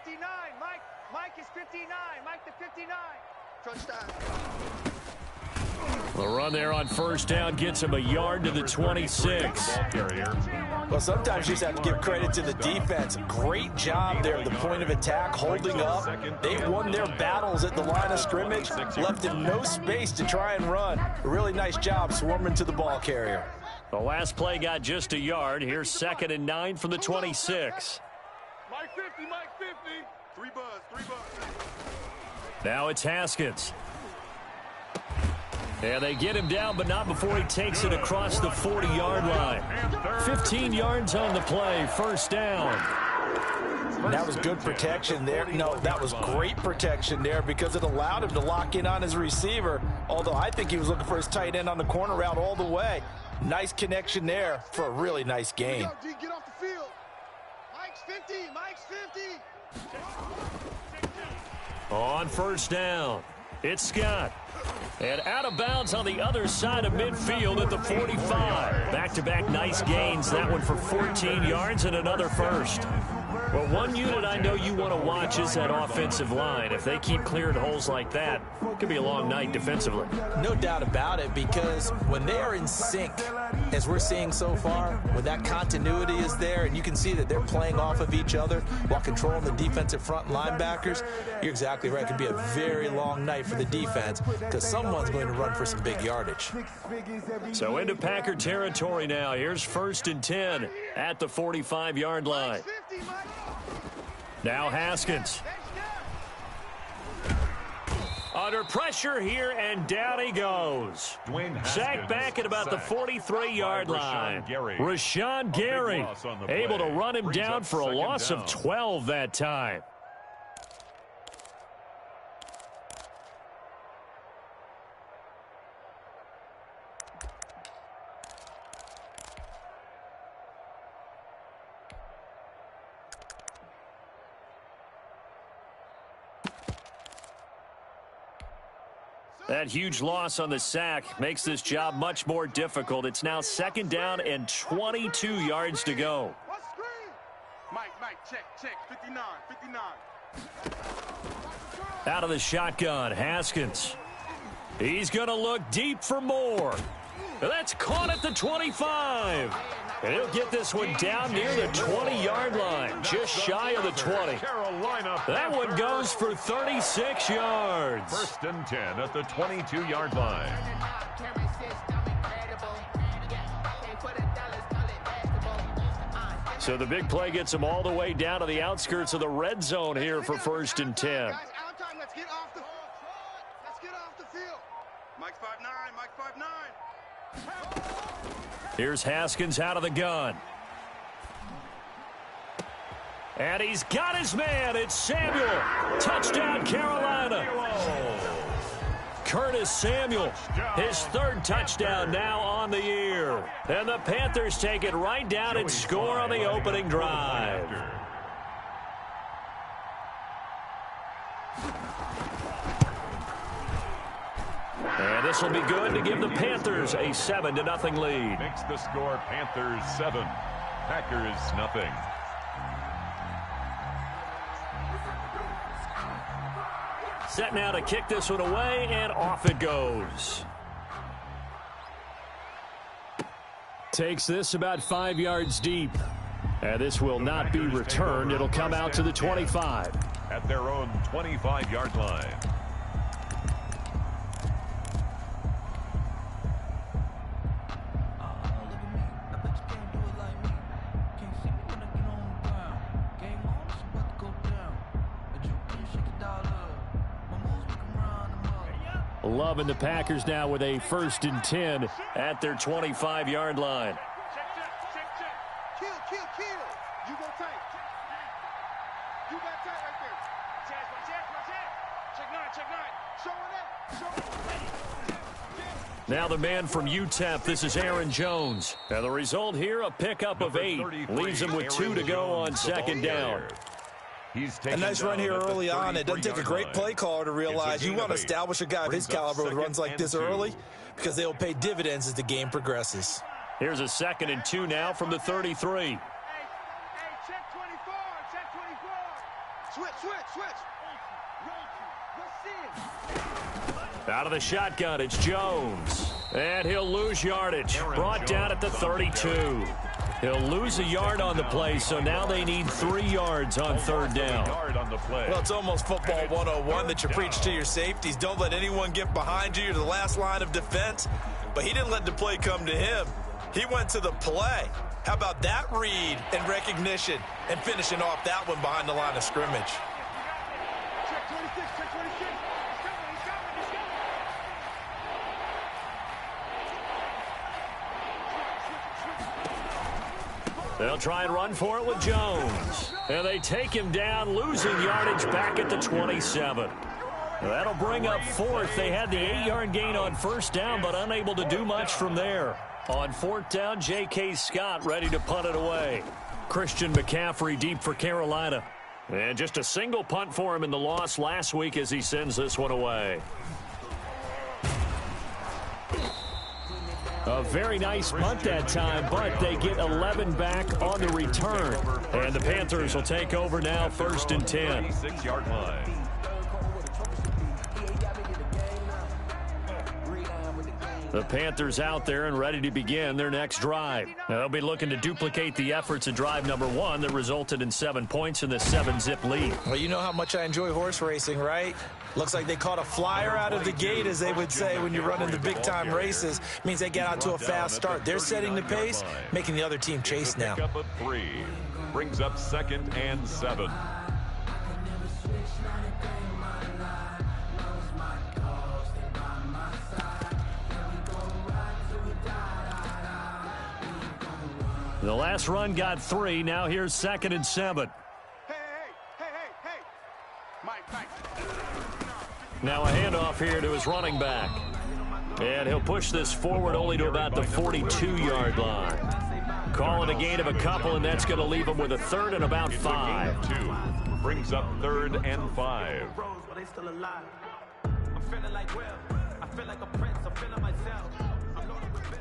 59. Mike is 59. Mike the 59. Crunch time. The run there on first down gets him a yard to the 26. Well, sometimes you just have to give credit to the defense. Great job there at the point of attack, holding up. They won their battles at the line of scrimmage, left him no space to try and run. A really nice job swarming to the ball carrier. The last play got just a yard. Here's 2nd and 9 from the 26. Mike 50, Mike 50. 3 buzz. Now it's Haskins. And they get him down, but not before he takes it across the 40-yard line. 15 yards on the play, first down. That was good protection there. No, that was great protection there because it allowed him to lock in on his receiver, although I think he was looking for his tight end on the corner route all the way. Nice connection there for a really nice gain. Get off the field. Mike's 50, Mike's 50. On first down, it's Scott. And out of bounds on the other side of midfield at the 45. Back-to-back nice gains. That one for 14 yards and another first. Well, one unit I know you want to watch is that offensive line. If they keep clearing holes like that, it could be a long night defensively. No doubt about it, because when they are in sync, as we're seeing so far, when that continuity is there and you can see that they're playing off of each other while controlling the defensive front linebackers, you're exactly right. It could be a very long night for the defense because someone's going to run for some big yardage. So into Packer territory now. Here's 1st and 10 at the 45-yard line. Now Haskins. Under pressure here, and down he goes. Sacked back at about the 43-yard line. Rashawn Gary able to run him down for a loss of 12 that time. That huge loss on the sack makes this job much more difficult. It's now 2nd down and 22 yards to go. Mike, check, 59. Out of the shotgun, Haskins. He's going to look deep for more. That's caught at the 25. And he'll get this one down near the 20-yard line, just shy of the 20. That one goes for 36 yards. 1st and 10 at the 22-yard line. So the big play gets him all the way down to the outskirts of the red zone here for 1st and 10. Guys, out time. Let's get off the field. Mike 5'9", Here's Haskins out of the gun. And he's got his man. It's Samuel. Touchdown, Carolina. Curtis Samuel, his 3rd touchdown now on the year. And the Panthers take it right down and score on the opening drive. And this will be good to give the Panthers a 7-0 lead. Makes the score Panthers 7, Packers nothing. Set now to kick this one away, and off it goes. Takes this about 5 yards deep. And this will not be returned. It'll come out to the 25. At their own 25-yard line. Loving the Packers now with a 1st and 10 at their 25-yard line. Kill. You go tight. You got tight right there. Check 9. Show it. Now the man from UTEP, this is Aaron Jones. And the result here, a pickup of 8. Leaves him with 2 to go on 2nd down. A nice run here early on. It doesn't take a great play caller to realize you want to establish a guy of his caliber with runs like this early because they will pay dividends as the game progresses. Here's a 2nd and 2 now from the 33. Check 24. Switch. Out of the shotgun, it's Jones. And he'll lose yardage. Brought down at the 32. He'll lose a yard on the play, so now they need 3 yards on third down. Well, it's almost football 101 that you preach to your safeties. Don't let anyone get behind you. You're the last line of defense. But he didn't let the play come to him. He went to the play. How about that read and recognition and finishing off that one behind the line of scrimmage? Check 26, check 26. They'll try and run for it with Jones. And they take him down, losing yardage back at the 27. That'll bring up fourth. They had the 8-yard gain on first down, but unable to do much from there. On fourth down, J.K. Scott ready to punt it away. Christian McCaffrey deep for Carolina. And just a single punt for him in the loss last week as he sends this one away. A very nice punt that time, but they get 11 back on the return. And the Panthers will take over now, 1st and 10. 6-yard line. The Panthers out there and ready to begin their next drive. They'll be looking to duplicate the efforts of drive number 1 that resulted in 7 points in the 7-zip lead. Well, you know how much I enjoy horse racing, right? Looks like they caught a flyer out of the gate, as they would say when you're running the big-time races. Means they get out to a fast start. They're setting the pace, making the other team chase now. Pickup of 3. Brings up 2nd and 7. The last run got 3. Now here's 2nd and 7. Hey. Mike. Now a handoff here to his running back. And he'll push this forward only to about the 42-yard line. Call it a gain of a couple, and that's going to leave him with a 3rd and about 5. 2. Brings up 3rd and 5. I'm feeling like Will. I feel like a prince. I'm feeling myself. I'm loaded with bills.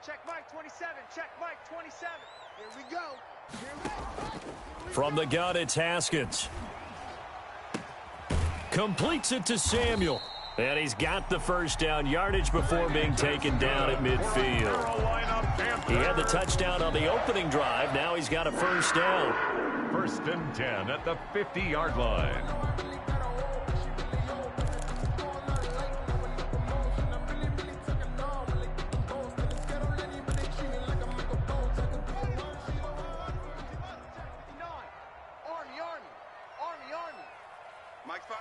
Check Mike 27. Check Mike 27. Here we go. From the gun, it's Haskins. Completes it to Samuel. And he's got the first down yardage before being taken down at midfield. He had the touchdown on the opening drive. Now he's got a first down. 1st and 10 at the 50-yard line. Mike 5.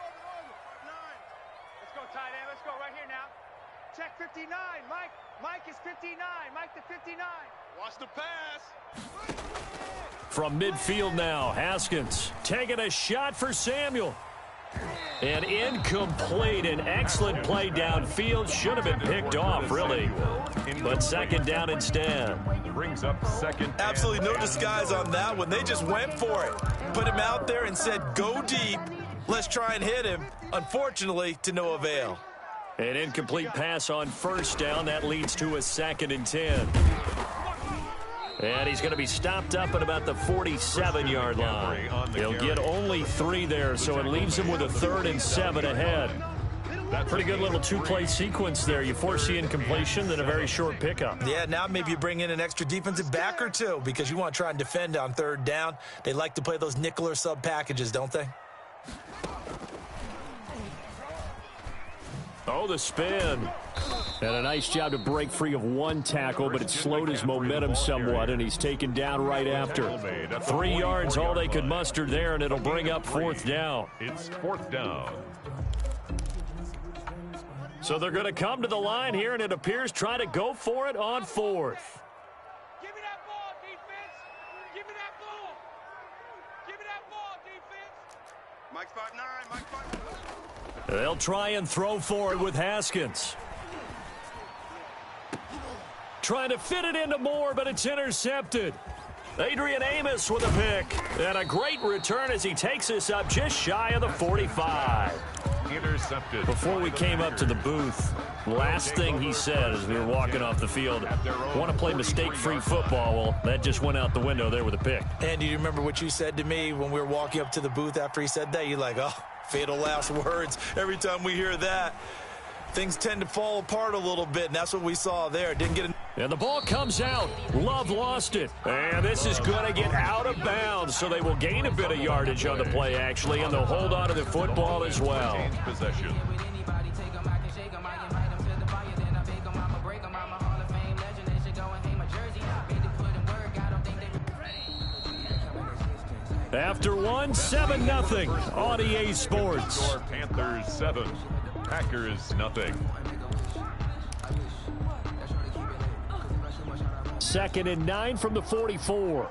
Let's go, tight end. Let's go right here now. Check 59. Mike is 59. Mike to 59. Watch the pass. From midfield now, Haskins taking a shot for Samuel. And incomplete. An excellent play downfield. Should have been picked off, really. But 2nd down instead. Brings up 2nd. Absolutely no disguise on that one. They just went for it. Put him out there and said, go deep. Let's try and hit him. Unfortunately, to no avail. An incomplete pass on first down. That leads to a 2nd and 10. And he's going to be stopped up at about the 47-yard line. He'll get only 3 there, so it leaves him with a 3rd and 7 ahead. Pretty good little 2-play sequence there. You force the incompletion, then a very short pickup. Yeah, now maybe you bring in an extra defensive back or 2 because you want to try and defend on 3rd down. They like to play those nickel or sub packages, don't they? Oh, the spin. And a nice job to break free of 1 tackle, but it slowed his momentum somewhat, and he's taken down right after. 3 yards, all they could muster there, and it'll bring up 4th down. It's 4th down. So they're going to come to the line here, and it appears try to go for it on 4th. Give me that ball, defense. Give me that ball. Give me that ball, defense. Mike 5'9". Mike 5'9". They'll try and throw for it with Haskins. Trying to fit it into Moore, but it's intercepted. Adrian Amos with a pick. And a great return as he takes us up just shy of the 45. Intercepted. Before we came up to the booth, last thing he said as we were walking off the field, want to play mistake-free football. Well, that just went out the window there with a pick. And do you remember what you said to me when we were walking up to the booth after he said that? You're like, oh, fatal last words. Every time we hear that, things tend to fall apart a little bit, and that's what we saw there. Didn't get And the ball comes out. Love lost it. And this is going to get out of bounds, so they will gain a bit of yardage on the play, actually, and they'll hold on to the football as well. Possession. After 7-0 on EA Sports. Panthers 7, Packers 0. 2nd and 9 from the 44.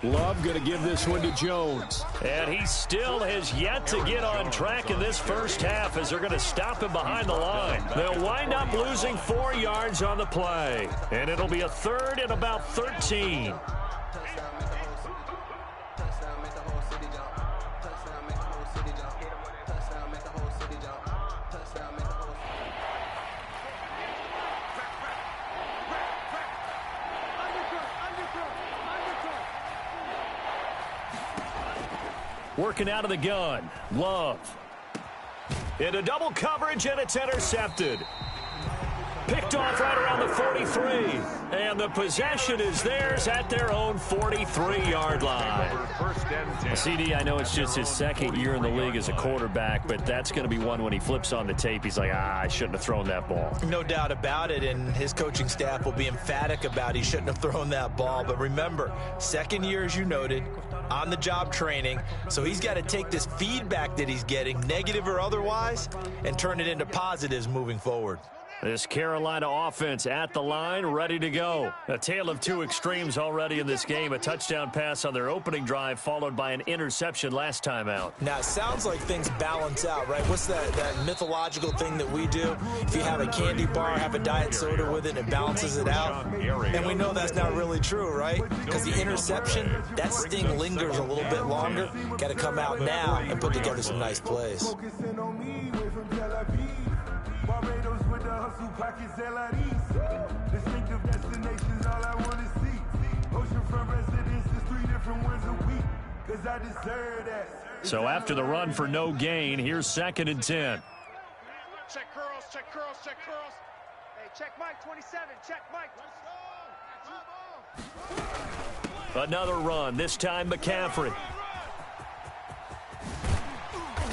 Love going to give this one to Jones. And he still has yet to get on track in this first half as they're going to stop him behind the line. They'll wind up losing 4 yards on the play. And it'll be a 3rd and about 13. Working out of the gun. Love. Into double coverage, and it's intercepted. Picked off right around the 43. And the possession is theirs at their own 43-yard line. CD, I know it's just his 2nd year in the league as a quarterback, but that's going to be one when he flips on the tape. He's like, I shouldn't have thrown that ball. No doubt about it, and his coaching staff will be emphatic about he shouldn't have thrown that ball. But remember, 2nd year, as you noted, on-the-job training, so he's got to take this feedback that he's getting, negative or otherwise, and turn it into positives moving forward. This Carolina offense at the line, ready to go. A tale of 2 extremes already in this game. A touchdown pass on their opening drive, followed by an interception last time out. Now, it sounds like things balance out, right? What's that mythological thing that we do? If you have a candy bar, have a diet soda with it, it balances it out. And we know that's not really true, right? Because the interception, that sting lingers a little bit longer. Got to come out now and put together some nice plays. Barbados with the hustle pockets, LIDs. Distinctive destinations, all I want to see. Oceanfront residences, 3 different ones a week. Cause I deserve that. So after the run for no gain, here's 2nd and 10. Check curls, check curls, check curls. Hey, check Mike, 27. Check Mike. Another run, this time McCaffrey.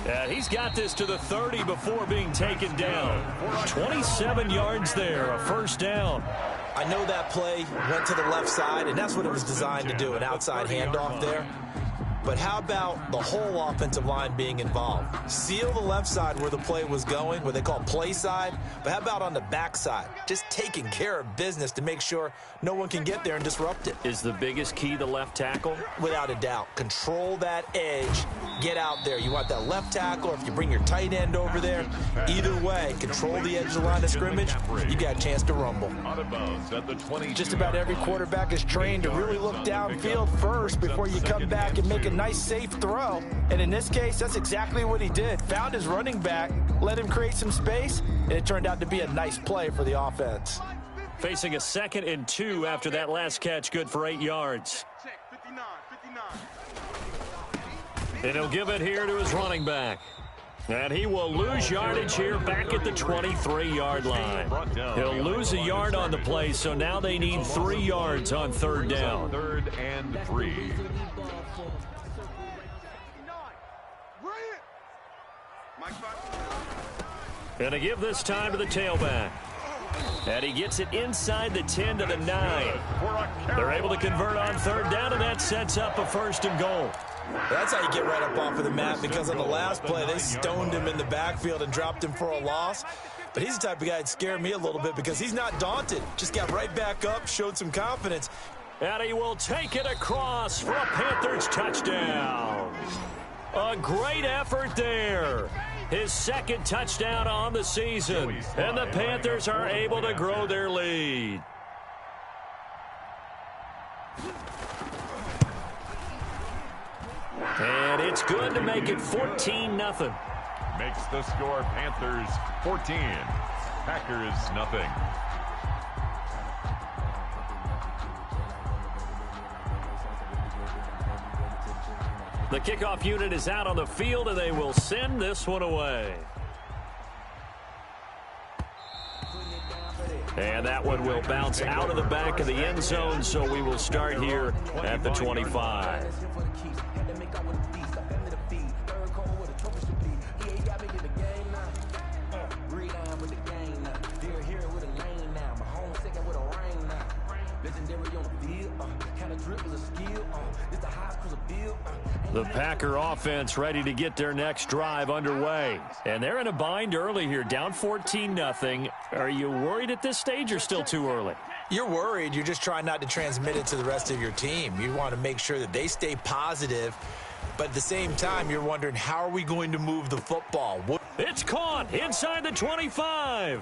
And he's got this to the 30 before being taken down. 27 yards there, a 1st down. I know that play went to the left side, and that's what it was designed to do, an outside handoff there. But how about the whole offensive line being involved? Seal the left side where the play was going, what they call play side. But how about on the back side? Just taking care of business to make sure no one can get there and disrupt it. Is the biggest key the left tackle? Without a doubt. Control that edge. Get out there. You want that left tackle, or if you bring your tight end over there, either way, control the edge of the line of scrimmage, you got a chance to rumble. Just about every quarterback is trained to really look downfield first before you come back and make a nice, safe throw. And in this case, that's exactly what he did. Found his running back, let him create some space, and it turned out to be a nice play for the offense. Facing a 2nd and 2 after that last catch, good for 8 yards. Check, 59, 59. And he'll give it here to his running back. And he will lose yardage here back at the 23-yard line. He'll lose a yard on the play, so now they need 3 yards on 3rd down. 3rd and 3. And to give this time to the tailback. And he gets it inside the 10 to the 9. They're able to convert on 3rd down, and that sets up a 1st and goal. That's how you get right up off of the mat, because on the last play, they stoned him in the backfield and dropped him for a loss. But he's the type of guy that scared me a little bit because he's not daunted. Just got right back up, showed some confidence. And he will take it across for a Panthers touchdown. A great effort there. His 2nd touchdown on the season. And the Panthers are able to grow their lead. it's good to make it 14-0. Makes the score Panthers 14, Packers nothing. The kickoff unit is out on the field, and they will send this one away. And that one will bounce out of the back of the end zone, so we will start here at the 25. The Packer offense ready to get their next drive underway. And they're in a bind early here, down 14-0. Are you worried at this stage or still too early? You're worried. You're just trying not to transmit it to the rest of your team. You want to make sure that they stay positive. But at the same time, you're wondering, how are we going to move the football? It's caught inside the 25.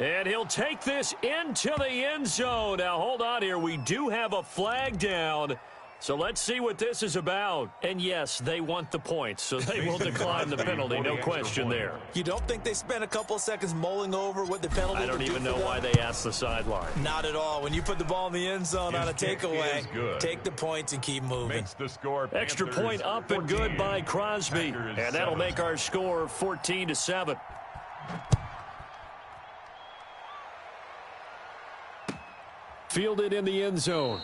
And he'll take this into the end zone. Now, hold on here. We do have a flag down. So let's see what this is about. And yes, they want the points, so they will decline the penalty, no question there. You don't think they spent a couple of seconds mulling over what the penalty would do? I don't even know why they asked the sideline. Not at all. When you put the ball in the end zone on a takeaway, take the points and keep moving. Makes the score Extra point up and good by Crosby. And that'll make our score 14-7. Fielded in the end zone.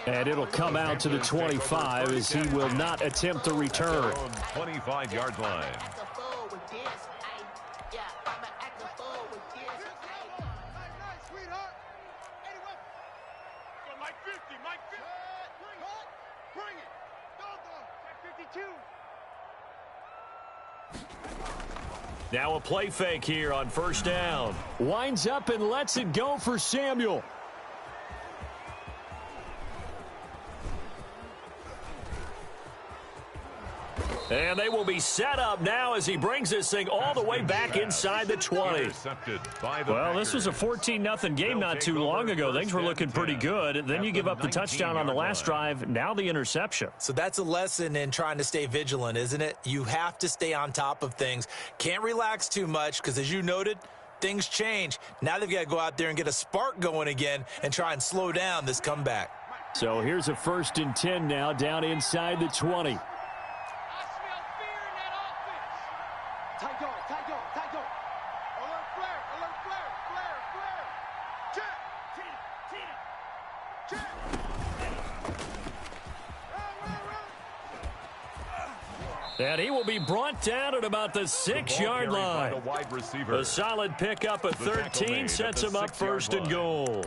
And it'll come out to the 25 as he will not attempt the return. 25-yard line. Now a play fake here on first down. Winds up and lets it go for Samuel. And they will be set up now as he brings this thing all the way back inside the 20. Well, this was a 14-0 game not too long ago. Things were looking pretty good. Then you give up the touchdown on the last drive. Now the interception. So that's a lesson in trying to stay vigilant, isn't it? You have to stay on top of things. Can't relax too much because, as you noted, things change. Now they've got to go out there and get a spark going again and try and slow down this comeback. So here's a 1st and 10 now down inside the 20. And he will be brought down at about the 6-yard line. A solid pickup at 13 sets him up 1st and goal.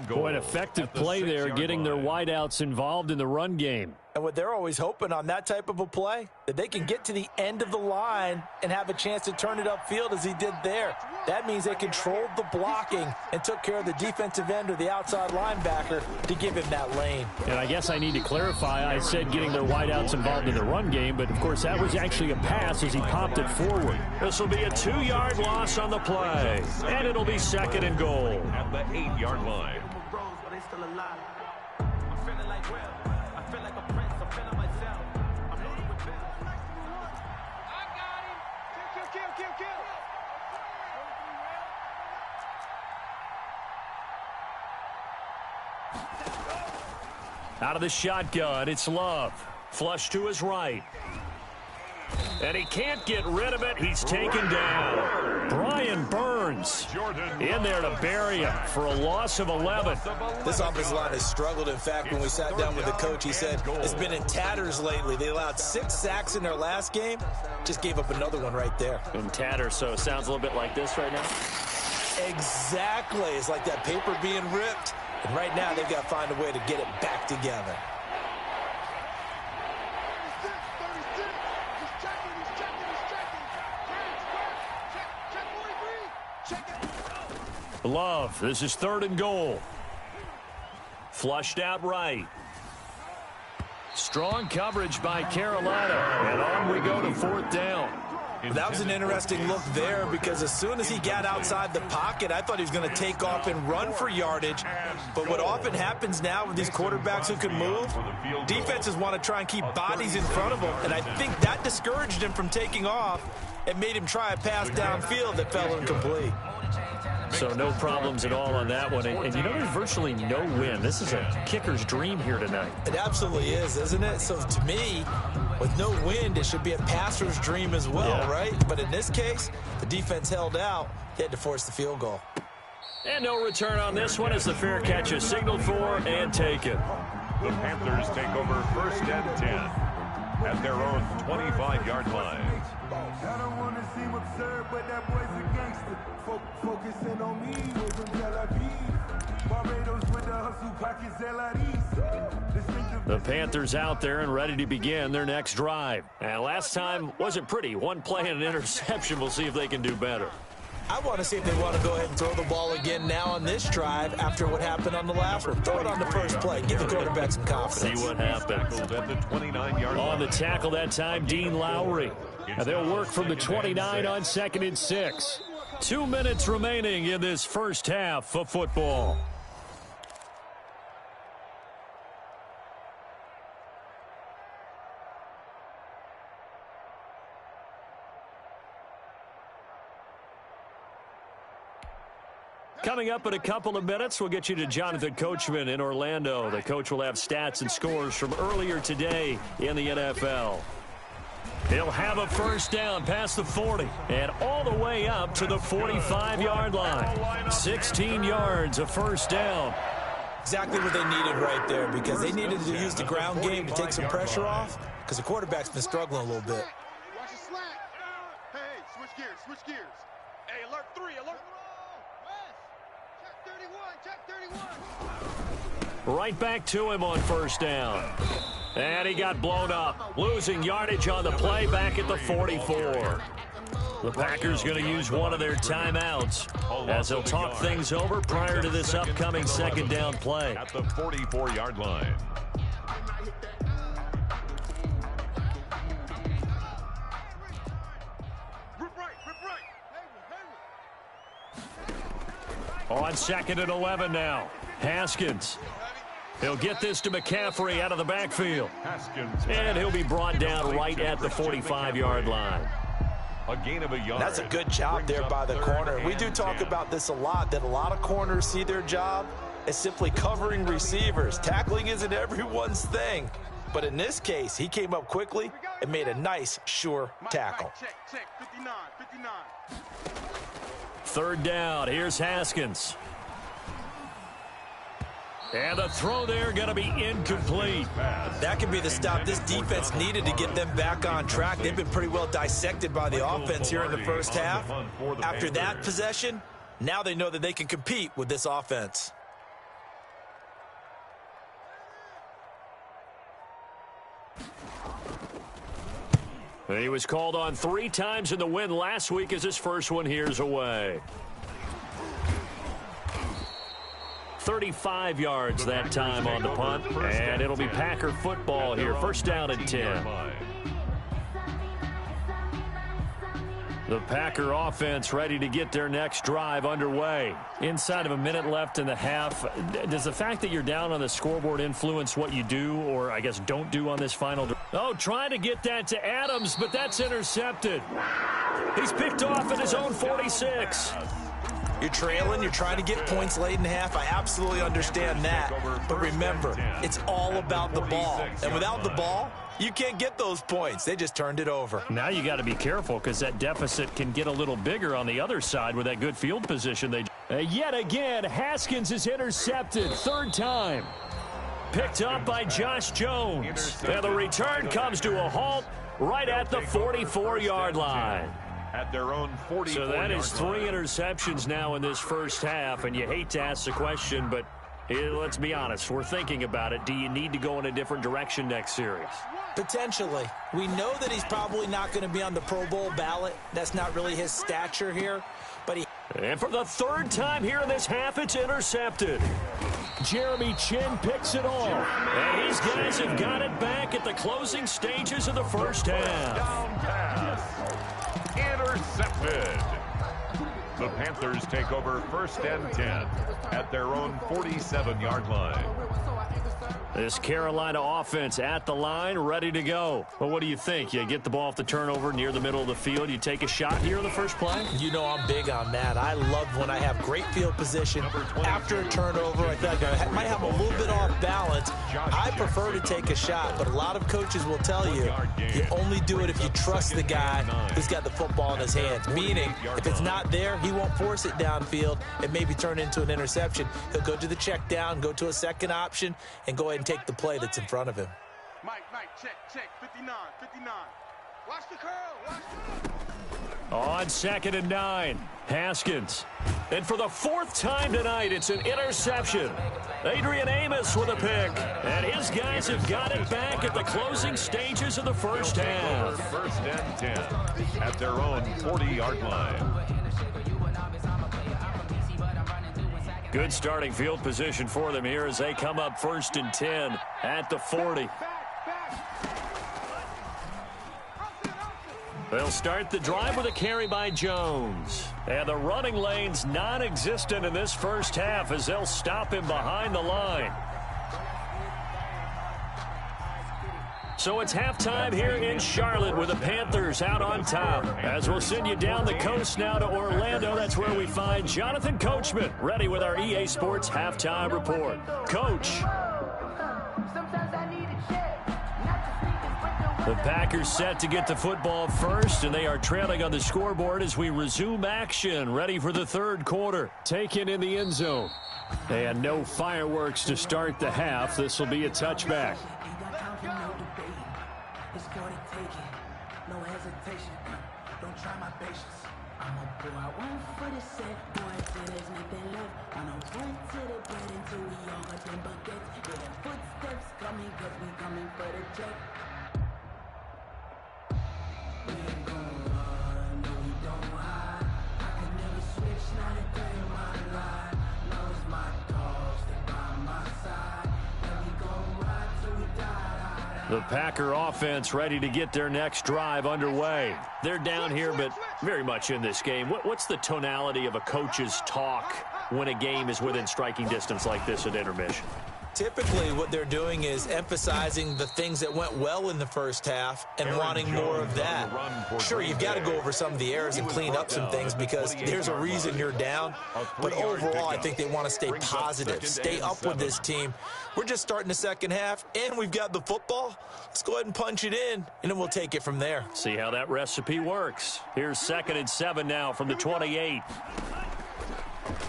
Boy, an effective play there, getting their wideouts involved in the run game. And what they're always hoping on that type of a play, that they can get to the end of the line and have a chance to turn it upfield as he did there. That means they controlled the blocking and took care of the defensive end or the outside linebacker to give him that lane. And I guess I need to clarify, I said getting their wideouts involved in the run game, but of course that was actually a pass as he popped it forward. This will be a 2-yard loss on the play, and it'll be 2nd and goal. At the 8-yard line. Out of the shotgun, it's Love. Flush to his right. And he can't get rid of it. He's taken down. Brian Burns in there to bury him for a loss of 11. This offensive line has struggled. In fact, when we sat down with the coach, he said it's been in tatters lately. They allowed 6 sacks in their last game. Just gave up another one right there. In tatters, so it sounds a little bit like this right now. Exactly. It's like that paper being ripped. And right now, they've got to find a way to get it back together. Love, this is 3rd and goal. Flushed out right. Strong coverage by Carolina. And on we go to 4th down. That was an interesting look there because as soon as he got outside the pocket, I thought he was going to take off and run for yardage. But what often happens now with these quarterbacks who can move, defenses want to try and keep bodies in front of them, and I think that discouraged him from taking off and made him try a pass downfield that fell incomplete. So no problems at all on that one. And you know, there's virtually no wind. This is a kicker's dream here tonight. It absolutely is, isn't it? So to me, with no wind, it should be a passer's dream as well, right? But in this case, the defense held out. He had to force the field goal. And no return on this one as the fair catch is signaled for and taken. The Panthers take over 1st and 10 at their own 25-yard line. I don't want to seem absurd, but that boy's a gangster. Focusing on me, we're from Tel Aviv. Barbados with the hustle pockets, LIDs. The Panthers out there and ready to begin their next drive. And last time wasn't pretty. One play and an interception. We'll see if they can do better. I want to see if they want to go ahead and throw the ball again now on this drive after what happened on the last one. Throw it on the first play. Give the quarterback some confidence. See what happens. At the 29-yard line. On the tackle that time, Dean Lowry. And they'll work from the 29 on 2nd and 6. 2 minutes remaining in this first half of football. Coming up in a couple of minutes, we'll get you to Jonathan Coachman in Orlando. The coach will have stats and scores from earlier today in the NFL. He'll have a first down past the 40 and all the way up to the 45-yard line. 16 yards, a first down. Exactly what they needed right there because they needed to use the ground game to take some pressure off because the quarterback's been struggling a little bit. Watch the slack. Hey, switch gears, switch gears. Hey, alert 3, alert. Check 31, check 31. Right back to him on first down. And he got blown up, losing yardage on the play back at the 44. The Packers going to use one of their timeouts as they'll talk things over prior to this upcoming second down play. At the 44-yard line. On 2nd and 11 now. Haskins. He'll get this to McCaffrey out of the backfield. And he'll be brought down right at the 45-yard line. A gain of a yard. That's a good job there by the corner. We do talk about this a lot, that a lot of corners see their job as simply covering receivers. Tackling isn't everyone's thing. But in this case, he came up quickly and made a nice, sure tackle. Check, 59, 59. 3rd down. Here's Haskins. And the throw there going to be incomplete. That could be the stop this defense needed to get them back on track. They've been pretty well dissected by the offense here in the first half. After that possession, now they know that they can compete with this offense. He was called on 3 times in the win last week as his first one here's away. 35 yards that time on the punt, and it'll be Packer football here. First down and 10. The Packer offense ready to get their next drive underway. Inside of a minute left in the half, does the fact that you're down on the scoreboard influence what you do, or I guess don't do on this final drive? Oh, trying to get that to Adams, but that's intercepted. He's picked off at his own 46. You're trailing, you're trying to get points late in half. I absolutely understand that. But remember, it's all about the ball. And without the ball, you can't get those points. They just turned it over. Now you got to be careful because that deficit can get a little bigger on the other side with that good field position. Yet again, Haskins is intercepted. 3rd time. Picked up by Josh Jones. And the return comes to a halt right at the 44-yard line. At their own 44. So that is 3 interceptions now in this first half, and you hate to ask the question, but let's be honest, we're thinking about it. Do you need to go in a different direction next series? Potentially. We know that he's probably not going to be on the Pro Bowl ballot. That's not really his stature here, but he... And for the 3rd time here in this half, it's intercepted. Jeremy Chin picks it off, and his guys have got it back at the closing stages of the first half. The Panthers take over 1st and 10 at their own 47-yard line. This Carolina offense at the line, ready to go. Well, what do you think? You get the ball off the turnover near the middle of the field. You take a shot here in the first play? You know I'm big on that. I love when I have great field position after a turnover. I feel like I might have a little bit off balance. I prefer to take a shot, but a lot of coaches will tell you you only do it if you trust the guy who's got the football in his hands. Meaning, if it's not there, he won't force it downfield and maybe turn into an interception. He'll go to the check down, go to a second option, and go ahead and take the play that's in front of him. Mike, check, 59. Watch the curl, watch the curl. On 2nd and 9, Haskins. And for the 4th time tonight, it's an interception. Adrian Amos with a pick. And his guys have got it back at the closing stages of the first half. 1st and 10 at their own 40-yard line. Good starting field position for them here as they come up 1st and 10 at the 40. They'll start the drive with a carry by Jones. And the running lane's non-existent in this first half as they'll stop him behind the line. So it's halftime here in Charlotte with the Panthers out on top. As we'll send you down the coast now to Orlando, that's where we find Jonathan Coachman ready with our EA Sports Halftime Report. Coach. The Packers set to get the football first, and they are trailing on the scoreboard as we resume action, ready for the 3rd quarter. Taken in the end zone. And no fireworks to start the half. This will be a touchback. It's for the taking, no hesitation. Don't try my patience. I'ma pour out one for the set, boy, till there's nothing left. I know run to the bread until we all got them buckets. Yeah, them footsteps coming, cause we coming for the check. We ain't gon' run, no we don't hide. I can never switch, not a day in my life. Knows my dogs, they by my side. And we gon' ride till we die. The Packer offense ready to get their next drive underway. They're down here, but very much in this game. What's the tonality of a coach's talk when a game is within striking distance like this at intermission? Typically, what they're doing is emphasizing the things that went well in the first half and wanting more of that. Sure, you've got to go over some of the errors and clean up some things because there's a reason you're down. But overall, I think they want to stay positive, stay up with this team. We're just starting the second half, and we've got the football. Let's go ahead and punch it in, and then we'll take it from there. See how that recipe works. Here's 2nd and 7 now from the 28.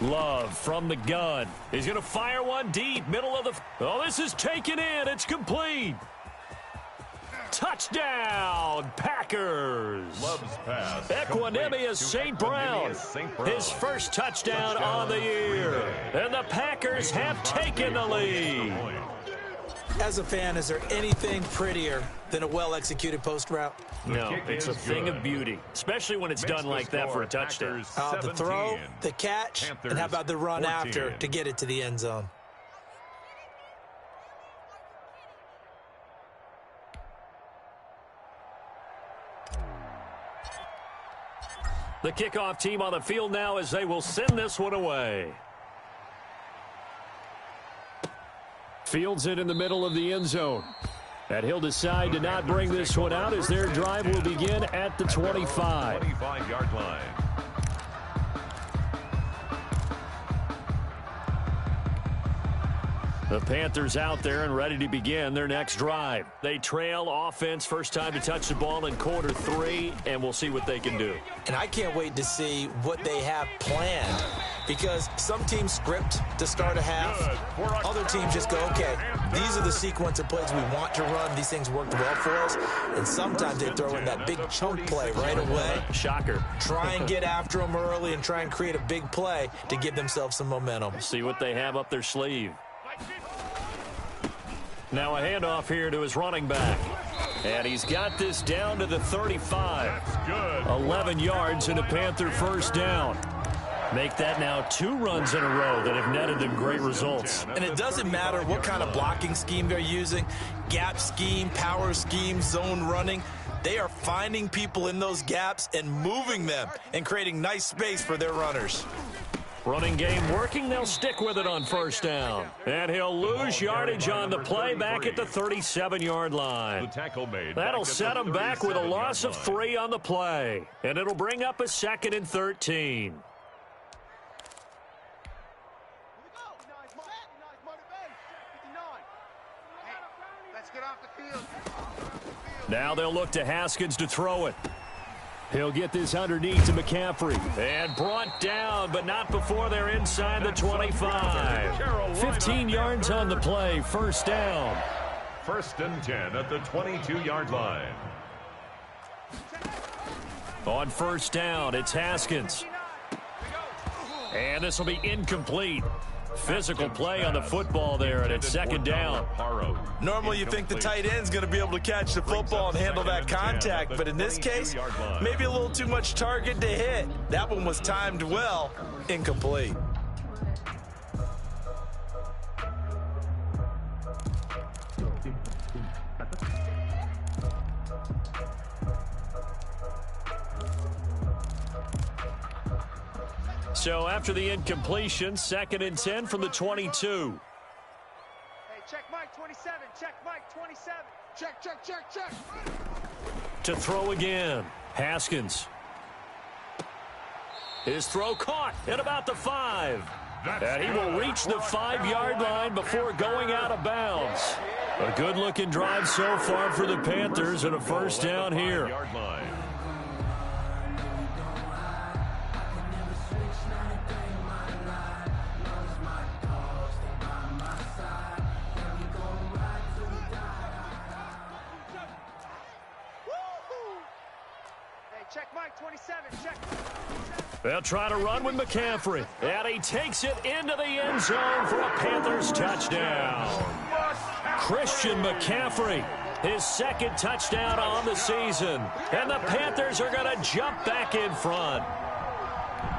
Love from the gun. He's going to fire one deep, middle of the... Oh, this is taken in. It's complete. Touchdown, Packers. Love's pass. Equanimous St. Brown. His first touchdown on the year. And the Packers have taken the lead. As a fan, is there anything prettier than a well-executed post route? No, it's a thing of beauty, especially when it's done like that for a touchdown. The throw, the catch, and how about the run after to get it to the end zone? The kickoff team on the field now as they will send this one away. Fields it in the middle of the end zone. And he'll decide to not bring this one out as their drive will begin at the 25. 25-yard line. The Panthers out there and ready to begin their next drive. They trail offense, first time to touch the ball in quarter 3, and we'll see what they can do. And I can't wait to see what they have planned because some teams script to start a half. Other teams just go, okay, these are the sequence of plays we want to run. These things worked well for us. And sometimes they throw in that big chunk play right away. Shocker. Try and get after them early and try and create a big play to give themselves some momentum. See what they have up their sleeve. Now a handoff here to his running back. And he's got this down to the 35. 11 yards and a Panther first down. Make that now 2 runs in a row that have netted them great results. And it doesn't matter what kind of blocking scheme they're using, gap scheme, power scheme, zone running. They are finding people in those gaps and moving them and creating nice space for their runners. Running game working. They'll stick with it on first down. And he'll lose yardage on the play back at the 37-yard line. The tackle made. That'll set him back with a loss of 3 on the play. And it'll bring up a 2nd and 13. Let's get off the field. Now they'll look to Haskins to throw it. He'll get this underneath to McCaffrey. And brought down, but not before they're inside the 25. 15 yards on the play, first down. 1st and 10 at the 22-yard line. On first down, it's Haskins. And this will be incomplete. Physical play on the football there, and it's 2nd down. Normally you think the tight end's going to be able to catch the football and handle that contact, but in this case, maybe a little too much target to hit. That one was timed well, incomplete. So after the incompletion, 2nd and 10 from the 22. Hey, check Mike 27. Check Mike 27. Check. To throw again, Haskins. His throw caught at about the 5. And he will reach the 5-yard line before going out of bounds. A good-looking drive so far for the Panthers and a first down here. Check Mike 27. Check. They'll try to run with McCaffrey. And he takes it into the end zone for a Panthers touchdown. Christian McCaffrey, his 2nd touchdown on the season. And the Panthers are going to jump back in front.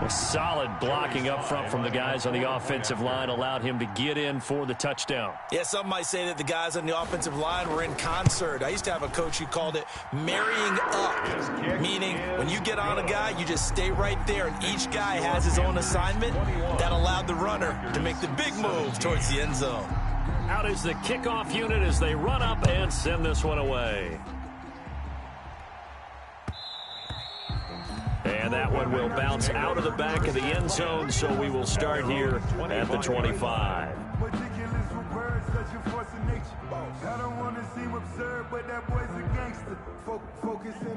A solid blocking up front from the guys on the offensive line allowed him to get in for the touchdown. Yeah, some might say that the guys on the offensive line were in concert. I used to have a coach who called it marrying up, meaning when you get on a guy, you just stay right there, and each guy has his own assignment. That allowed the runner to make the big move towards the end zone. Out is the kickoff unit as they run up and send this one away. And that one will bounce out of the back of the end zone, so we will start here at the 25.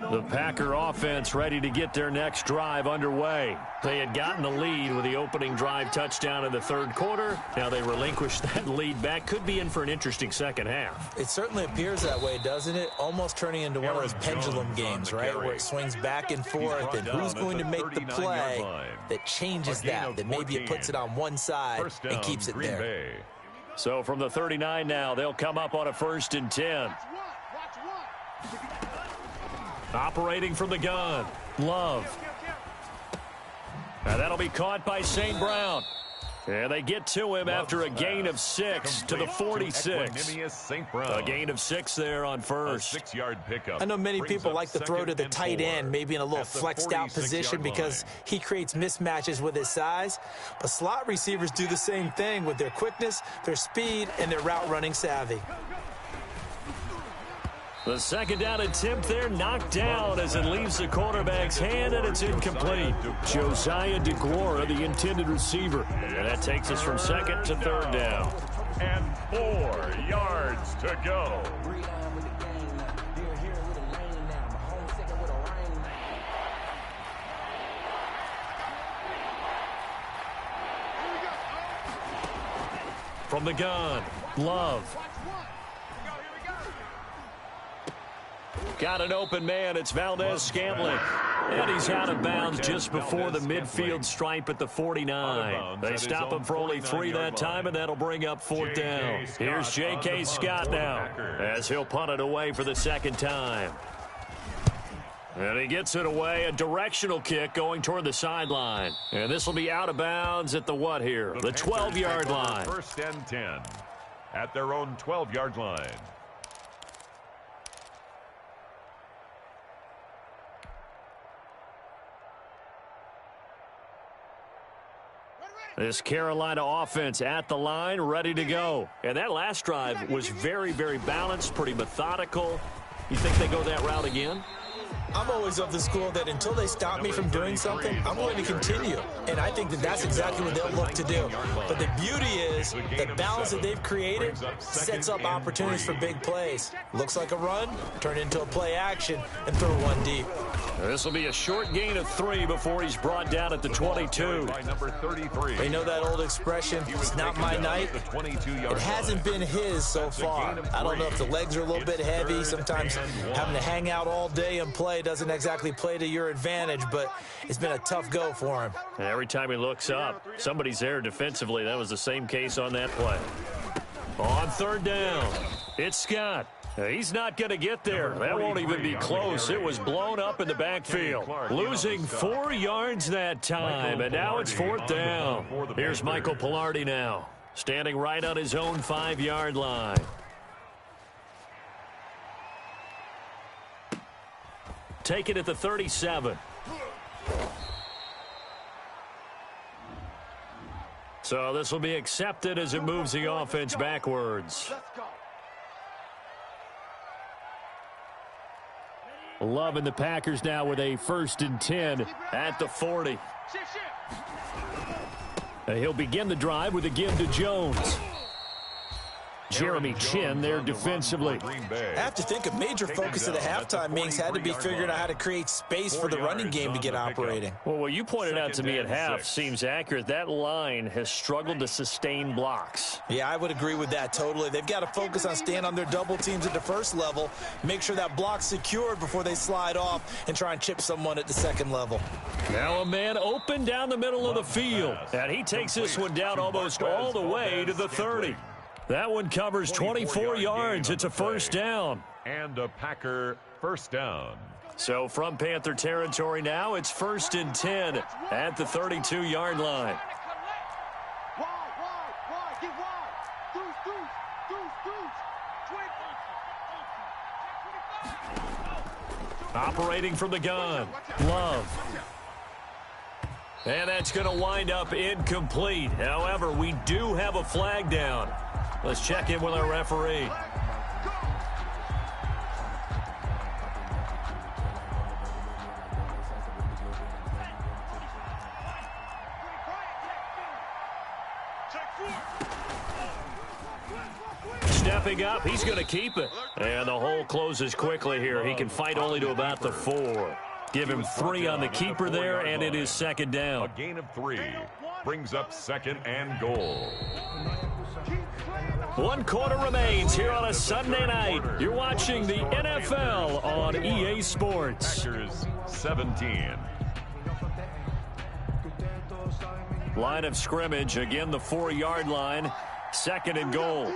The Packer offense ready to get their next drive underway. They had gotten the lead with the opening drive touchdown in the 3rd quarter. Now they relinquished that lead back. Could be in for an interesting second half. It certainly appears that way, doesn't it? Almost turning into one of those pendulum games, right? Where it swings back and forth, and who's going to make the play that changes that maybe it puts it on one side and keeps it there. So from the 39 now, they'll come up on a 1st and 10. Operating from the gun, Love. And that'll be caught by St. Brown. And they get to him after a gain of 6 to the 46. A gain of 6 there on first. 6-yard pickup. I know many people like to throw to the tight end, maybe in a little flexed out position because he creates mismatches with his size. But slot receivers do the same thing with their quickness, their speed, and their route running savvy. The 2nd down attempt there knocked down as it leaves the quarterback's hand, and it's incomplete. Josiah DeGuara, the intended receiver. And that takes us from 2nd to 3rd down. And 4 yards to go. From the gun, Love. Got an open man. It's Valdez-Scantling. And he's out of bounds just before the midfield stripe at the 49. They stop him for only 3 that time, and that'll bring up 4th down. Here's J.K. Scott now as he'll punt it away for the 2nd time. And he gets it away, a directional kick going toward the sideline. And this will be out of bounds at the what here? The 12-yard line. 1st and 10 at their own 12-yard line. This Carolina offense at the line, ready to go. And that last drive was very, very balanced, pretty methodical. You think they go that route again? I'm always of the school that until they stop me from doing something, I'm going to continue. And I think that that's exactly what they'll look to do. But the beauty is the balance that they've created sets up opportunities for big plays. Looks like a run, turn into a play action, and throw one deep. This will be a short gain of 3 before he's brought down at the 22. They know that old expression, it's not my night. It hasn't been his so far. I don't know if the legs are a little bit heavy. Sometimes having to hang out all day and play doesn't exactly play to your advantage, but it's been a tough go for him. And every time he looks up, somebody's there defensively. That was the same case on that play. On third down, it's Scott. He's not going to get there. That won't even be close. It was blown up in the backfield. Losing 4 yards that time, and now it's fourth down. Here's Michael Pilardi now, standing right on his own 5-yard line. Take it at the 37. So this will be accepted as it moves the offense backwards. Loving the Packers now with a 1st and 10 at the 40. And he'll begin the drive with a give to Jones. Jeremy Chin there defensively. I have to think a major focus of the halftime meetings had to be figuring out how to create space for the running game to get operating. Well, what you pointed out to me at half seems accurate. That line has struggled to sustain blocks. Yeah, I would agree with that totally. They've got to focus on staying on their double teams at the first level, make sure that block's secured before they slide off and try and chip someone at the second level. Now a man open down the middle of the field, and he takes this one down almost all the way to the 30. That one covers 24 yards. It's a first down. And a Packer first down. So from Panther territory now, it's 1st and 10 at the 32-yard line. Operating from the gun, Love. And that's going to wind up incomplete. However, we do have a flag down. Let's check in with our referee. Stepping up, he's going to keep it. And the hole closes quickly here. He can fight only to about the 4. Give him 3 on the keeper there, and it is second down. A gain of 3 brings up 2nd and goal. 1 quarter remains here on a Sunday night. You're watching the NFL on EA Sports. Packers 17. Line of scrimmage, again the 4-yard line. 2nd and goal.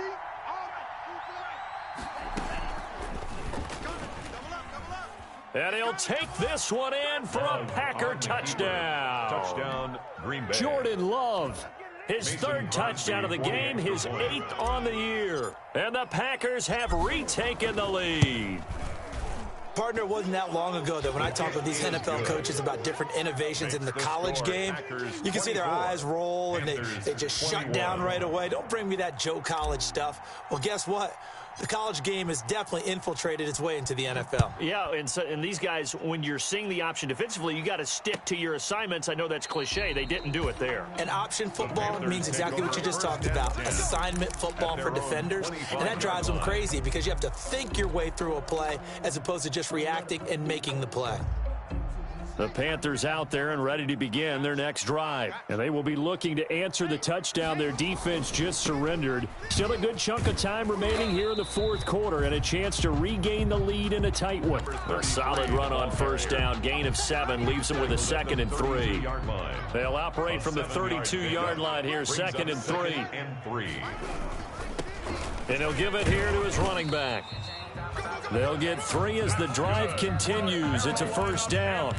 And he'll take this one in for a Packer touchdown. Touchdown, Green Bay. Jordan Love. His 3rd touchdown of the game, his 8th on the year. And the Packers have retaken the lead. Partner, it wasn't that long ago that when I talk with these NFL coaches about different innovations in the college game, you can see their eyes roll and they just shut down right away. Don't bring me that Joe College stuff. Well, guess what? The college game has definitely infiltrated its way into the NFL. Yeah, and these guys, when you're seeing the option defensively, you got to stick to your assignments. I know that's cliche. They didn't do it there. And option football means exactly what you just talked about, assignment football for defenders. And that drives them crazy because you have to think your way through a play as opposed to just reacting and making the play. The Panthers out there and ready to begin their next drive. And they will be looking to answer the touchdown their defense just surrendered. Still a good chunk of time remaining here in the 4th quarter and a chance to regain the lead in a tight one. A solid run on first down. Gain of 7 leaves them with a 2nd and 3. They'll operate from the 32-yard line here, 2nd and 3. And he'll give it here to his running back. They'll get 3 as the drive continues. It's a first down.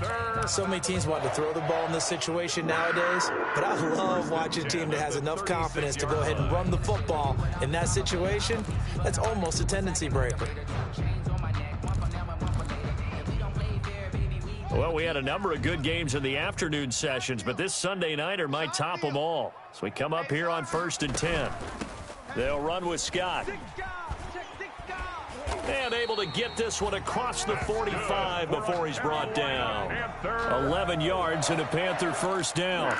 So many teams want to throw the ball in this situation nowadays, but I love watching a team that has enough confidence to go ahead and run the football. In that situation, that's almost a tendency breaker. Well, we had a number of good games in the afternoon sessions, but this Sunday nighter might top them all. So we come up here on 1st and 10. They'll run with Scott. And able to get this one across the 45 before he's brought down. 11 yards and a Panther first down.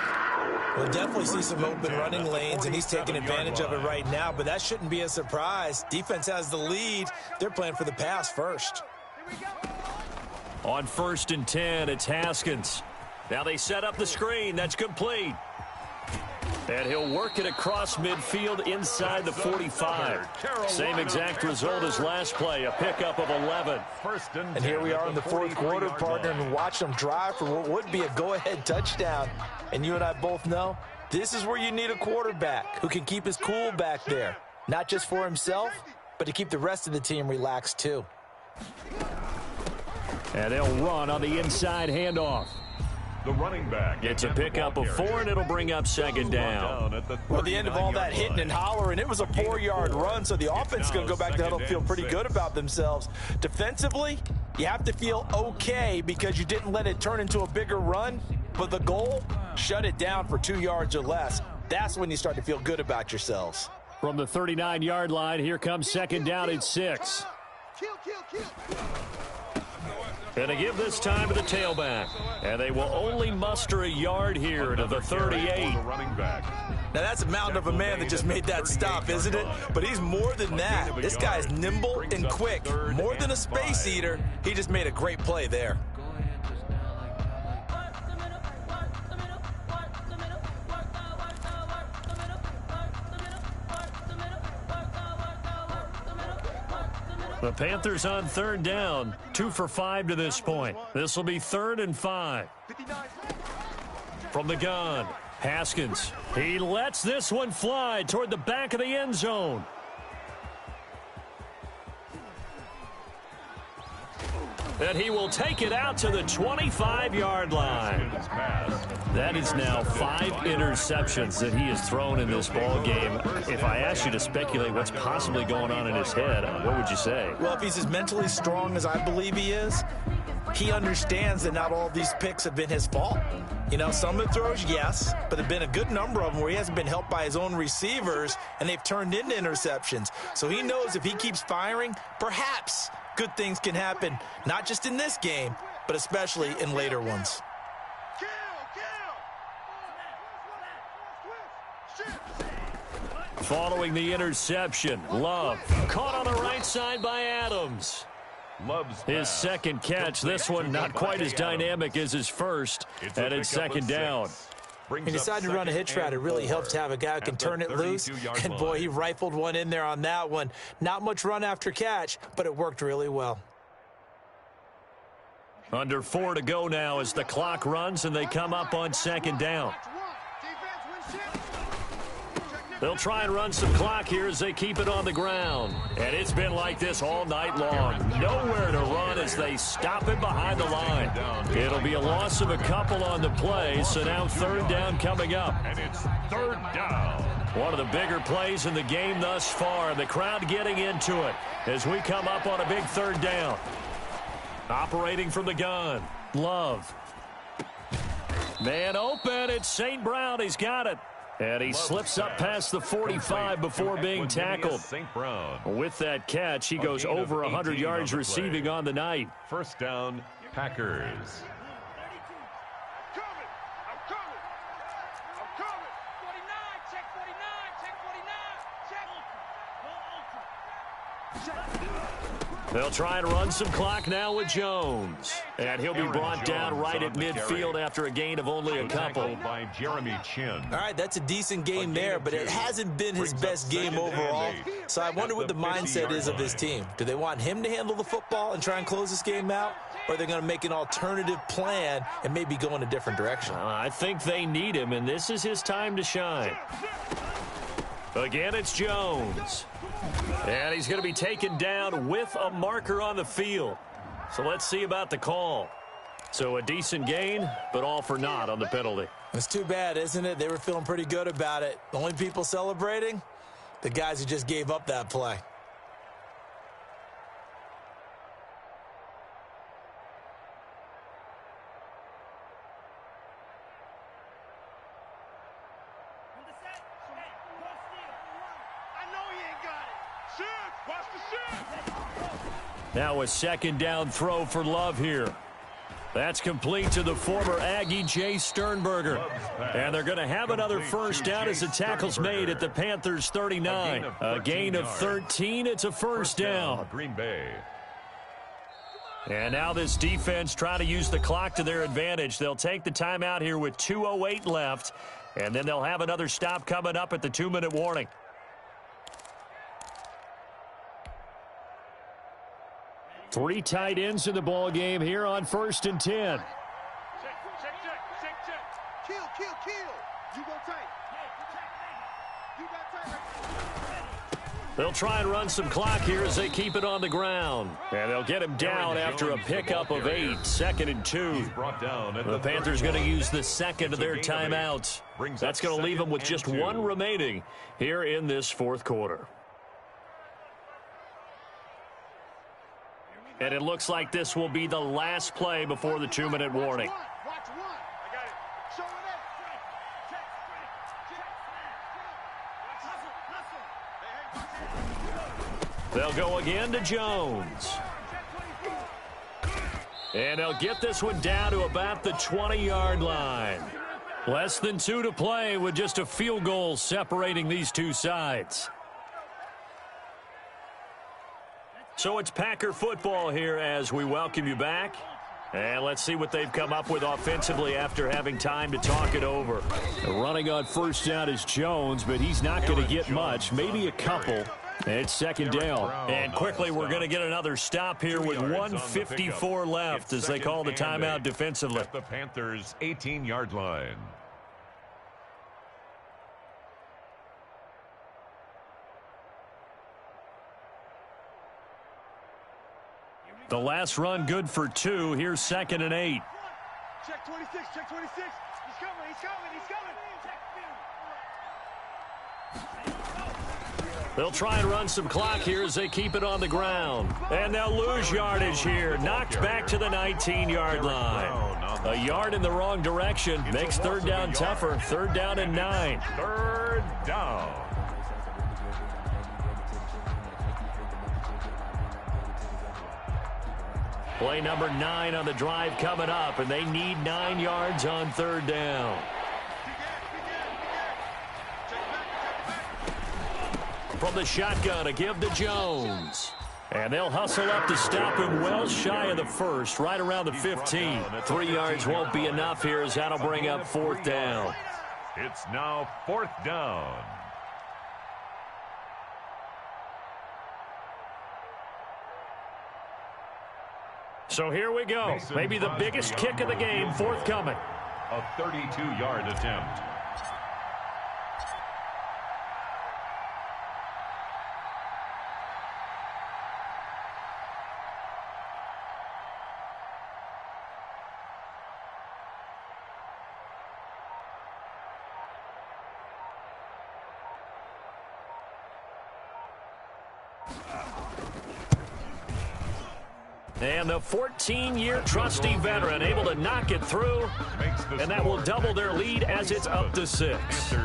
We'll definitely see some open running lanes, and he's taking advantage of it right now, but that shouldn't be a surprise. Defense has the lead. They're playing for the pass first. On 1st and 10, it's Haskins. Now they set up the screen. That's complete. And he'll work it across midfield inside the 45. Same exact result as last play, a pickup of 11. And here we are in the fourth quarter, partner, and watch them drive for what would be a go-ahead touchdown. And you and I both know this is where you need a quarterback who can keep his cool back there. Not just for himself, but to keep the rest of the team relaxed too. And they'll run on the inside handoff. The running back. It's a pickup of 4, and it'll bring up second down. Well, at the end of all that hitting and hollering, it was a 4-yard run, so the offense is going to go back to the huddle and feel pretty good about themselves. Defensively, you have to feel okay because you didn't let it turn into a bigger run, but the goal, shut it down for 2 yards or less. That's when you start to feel good about yourselves. From the 39-yard line, here comes second down at 6. And they give this time to the tailback. And they will only muster a yard here to the 38. Now, that's a mountain of a man that just made that stop, isn't it? But he's more than that. This guy's nimble and quick. More than a space eater. He just made a great play there. The Panthers on 3rd down, 2 for 5 to this point. This will be 3rd and 5. From the gun, Haskins. He lets this one fly toward the back of the end zone. And he will take it out to the 25-yard line. That is now 5 interceptions that he has thrown in this ball game. If I asked you to speculate what's possibly going on in his head, what would you say? Well, if he's as mentally strong as I believe he is, he understands that not all of these picks have been his fault. You know, some of the throws, yes, but there have been a good number of them where he hasn't been helped by his own receivers, and they've turned into interceptions. So he knows if he keeps firing, perhaps good things can happen, not just in this game, but especially in later ones. Following the interception, Love caught on the right side by Adams. His second catch, this one not quite as dynamic as his first, and it's second down. He decided to run a hitch route. It really helps to have a guy who can turn it loose. And, boy, he rifled one in there on that one. Not much run after catch, but it worked really well. Under 4 to go now as the clock runs, and they come up on second down. They'll try and run some clock here as they keep it on the ground. And it's been like this all night long. Nowhere to run as they stop him behind the line. It'll be a loss of a couple on the play, so now 3rd down coming up. And it's 3rd down. One of the bigger plays in the game thus far. The crowd getting into it as we come up on a big 3rd down. Operating from the gun, Love. Man open, it's St. Brown, he's got it. And he slips up past the 45 before being tackled. With that catch, he goes over 100 yards receiving on the night. 1st down, Packers. They'll try and run some clock now with Jones. And he'll be brought down right at midfield after a gain of only a couple. By Jeremy Chin. All right, that's a decent game there, but it hasn't been his best game overall. So I wonder what the mindset is of his team. Do they want him to handle the football and try and close this game out? Or are they going to make an alternative plan and maybe go in a different direction? I think they need him, and this is his time to shine. Again, it's Jones. And he's going to be taken down with a marker on the field. So let's see about the call. So a decent gain, but all for naught on the penalty. It's too bad, isn't it? They were feeling pretty good about it. The only people celebrating, the guys who just gave up that play. Now a second down throw for Love here. That's complete to the former Aggie, Jay Sternberger. And they're going to have another first down as the tackle's made at the Panthers' 39. A gain of 13. It's a first down. Green Bay. And now this defense trying to use the clock to their advantage. They'll take the timeout here with 2:08 left. And then they'll have another stop coming up at the 2-minute warning. Three tight ends in the ball game here on 1st and 10. Check. Kill. You go tight. You got tight. They'll try and run some clock here as they keep it on the ground. And they'll get him down after a pickup of 8. 2nd and 2. The Panthers going to use the second of their timeouts. That's going to leave them with just 1 remaining here in this 4th quarter. And it looks like this will be the last play before the 2-minute warning. Watch one. I got it. Show it. They'll go again to Jones. And they'll get this one down to about the 20-yard line. Less than 2 to play with just a field goal separating these two sides. So it's Packer football here as we welcome you back. And let's see what they've come up with offensively after having time to talk it over. Running on first down is Jones, but he's not going to get much, maybe a couple. It's 2nd down. And quickly we're going to get another stop here with 1:54 left as they call the timeout defensively. At the Panthers' 18-yard line. The last run good for 2. Here's 2nd and 8. Check 26. He's coming. They'll try and run some clock here as they keep it on the ground. And they'll lose yardage here. Knocked back to the 19-yard line. A yard in the wrong direction makes 3rd down tougher. 3rd down and 9. 3rd down. Play number 9 on the drive coming up, and they need 9 yards on 3rd down. From the shotgun, a give to Jones. And they'll hustle up to stop him well shy of the 1st, right around the 15. 3 yards won't be enough here as that'll bring up 4th down. It's now 4th down. So here we go. Maybe the biggest kick of the game forthcoming. A 32-yard attempt. And the 14-year trusty veteran able to knock it through, and that will double their lead as it's up to 6.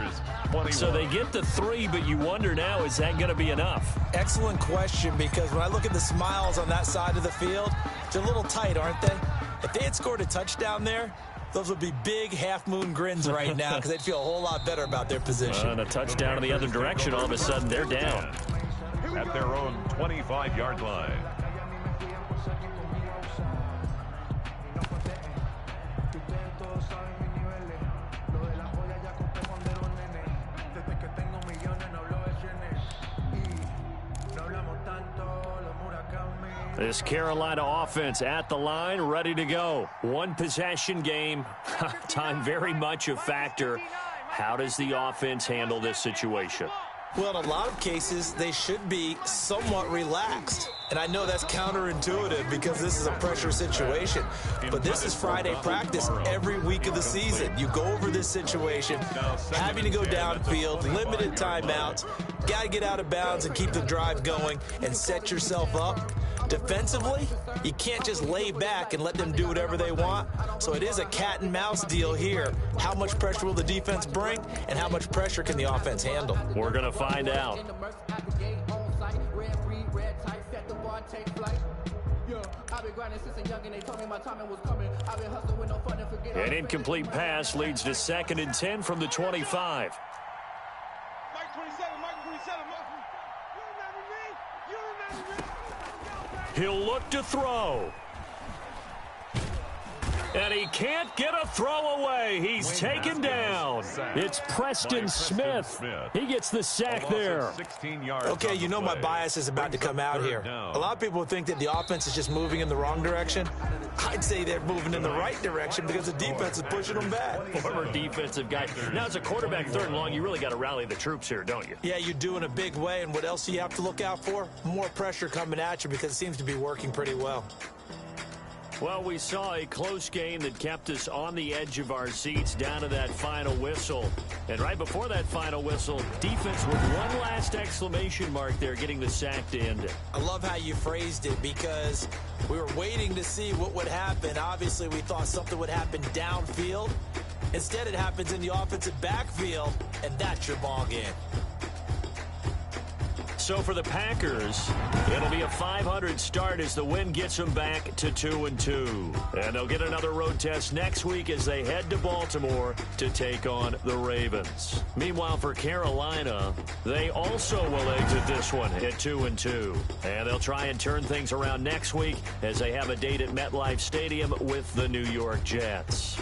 So they get to 3, but you wonder now, is that going to be enough? Excellent question, because when I look at the smiles on that side of the field, they're a little tight, aren't they? If they had scored a touchdown there, those would be big half-moon grins right now because they'd feel a whole lot better about their position. And a touchdown in the other direction, all of a sudden they're down. At their own 25-yard line. This Carolina offense at the line, ready to go. One possession game. Time very much a factor. How does the offense handle this situation? Well, in a lot of cases, they should be somewhat relaxed. And I know that's counterintuitive because this is a pressure situation. But this is Friday practice every week of the season. You go over this situation, having to go downfield, limited timeouts, got to get out of bounds and keep the drive going and set yourself up. Defensively, you can't just lay back and let them do whatever they want. So it is a cat and mouse deal here. How much pressure will the defense bring, and how much pressure can the offense handle? We're going to find out. I take flight. Yeah, I've been grinding since a young and they told me my timing was coming. I've been hustling with no fun and forget. An incomplete pass leads to 2nd and 10 from the 25. Mike 27, Mike 27, Mike. You remember me? He'll look to throw. And he can't get a throw away. He's taken down. It's Preston Smith. He gets the sack there. 16 yards. Okay, you know my bias is about to come out here. A lot of people think that the offense is just moving in the wrong direction. I'd say they're moving in the right direction because the defense is pushing them back. Former defensive guy. Now, as a quarterback 3rd and long, you really got to rally the troops here, don't you? Yeah, you do in a big way. And what else do you have to look out for? More pressure coming at you because it seems to be working pretty well. Well, we saw a close game that kept us on the edge of our seats down to that final whistle. And right before that final whistle, defense with one last exclamation mark there, getting the sack to end it. I love how you phrased it because we were waiting to see what would happen. Obviously, we thought something would happen downfield. Instead, it happens in the offensive backfield, and that's your ball game. So for the Packers, it'll be a .500 start as the win gets them back to 2-2. And they'll get another road test next week as they head to Baltimore to take on the Ravens. Meanwhile, for Carolina, they also will exit this one at 2-2. And they'll try and turn things around next week as they have a date at MetLife Stadium with the New York Jets.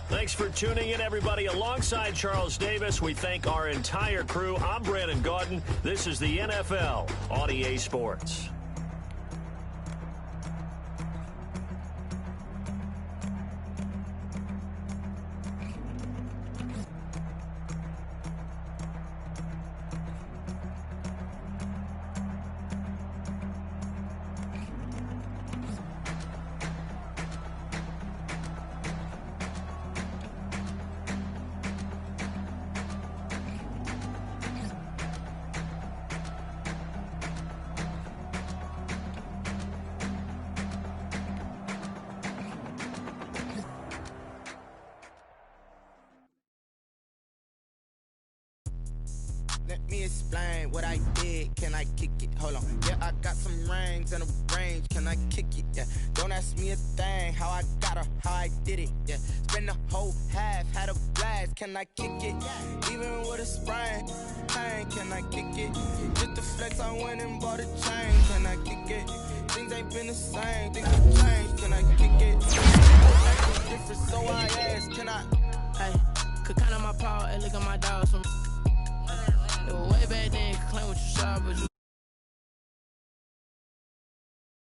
Thanks for tuning in, everybody. Alongside Charles Davis, we thank our entire crew. I'm Brandon Gaudin. This is the NFL on EA Sports. Let me explain what I did. Can I kick it? Hold on. Yeah, I got some rings and a range. Can I kick it? Yeah. Don't ask me a thing. How I got her, how I did it. Yeah. Spend the whole half, had a blast. Can I kick it? Even with a sprain. Pain, can I kick it? Just the flex, I went and bought a chain. Can I kick it? Things ain't been the same. Things have changed. Can I kick it? Different, so I ask. Can I? Hey, could count on my power, hey, look at my dogs. Way back then, claim what you saw, but you